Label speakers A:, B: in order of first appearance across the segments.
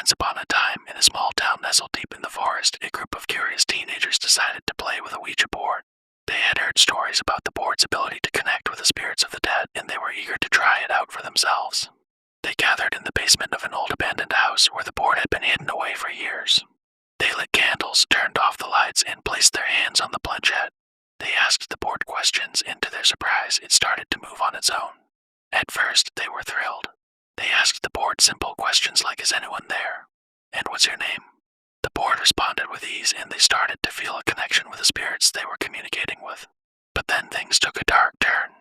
A: Once upon a time, in a small town nestled deep in the forest, a group of curious teenagers decided to play with a Ouija board. They had heard stories about the board's ability to connect with the spirits of the dead, and they were eager to try it out for themselves. They gathered in the basement of an old abandoned house where the board had been hidden away for years. They lit candles, turned off the lights, and placed their hands on the planchette. They asked the board questions, and to their surprise, it started to move on its own. At first, they were thrilled. They asked the board simple questions like, "Is anyone there?" and "What's your name?" The board responded with ease, and they started to feel a connection with the spirits they were communicating with. But then things took a dark turn.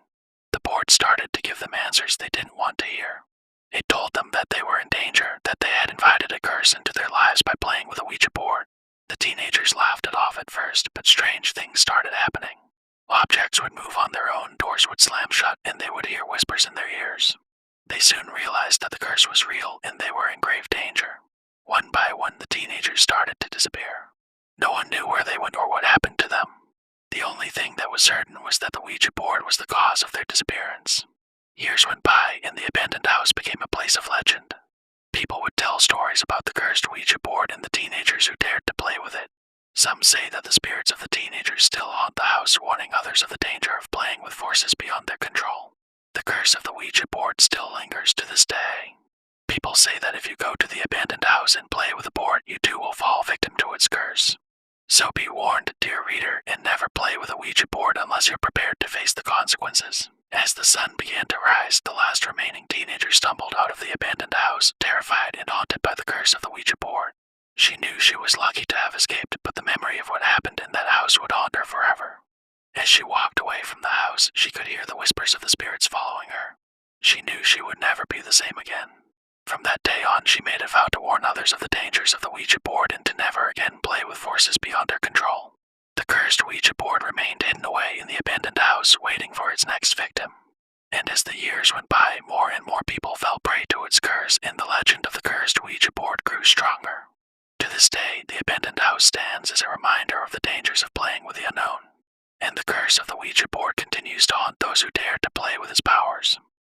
A: The board started to give them answers they didn't want to hear. It told them that they were in danger, that they had invited a curse into their lives by playing with a Ouija board. The teenagers laughed it off at first, but strange things started happening. Objects would move on their own, doors would slam shut, and they would hear whispers in their ears. They soon realized that the curse was real, and they were in grave danger. One by one, the teenagers started to disappear. No one knew where they went or what happened to them. The only thing that was certain was that the Ouija board was the cause of their disappearance. Years went by, and the abandoned house became a place of legend. People would tell stories about the cursed Ouija board and the teenagers who dared to play with it. Some say that the spirits of the teenagers still haunt the house, warning others of the danger of playing with forces beyond their control. The curse of the Ouija board still lingers to this day. People say that if you go to the abandoned house and play with the board, you too will fall victim to its curse. So be warned, dear reader, and never play with a Ouija board unless you're prepared to face the consequences. As the sun began to rise, the last remaining teenager stumbled out of the abandoned house, terrified and haunted by the curse of the Ouija board. She knew she was lucky to have escaped, but the memory of what happened in that house would haunt her forever. As she walked away from the house, she could hear the whispers of the spirits following her. She knew she would never be the same again. From that day on, she made a vow to warn others of the dangers of the Ouija board and to never again play with forces beyond her control. The cursed Ouija board remained hidden away in the abandoned house, waiting for its next victim. And as the years went by, more and more people fell prey to its curse, and the legend of the cursed Ouija board grew stronger. To this day, the abandoned house stands as a reminder of the dangers of playing with the unknown. And the curse of the Ouija board continues to haunt those who dare to play with its powers.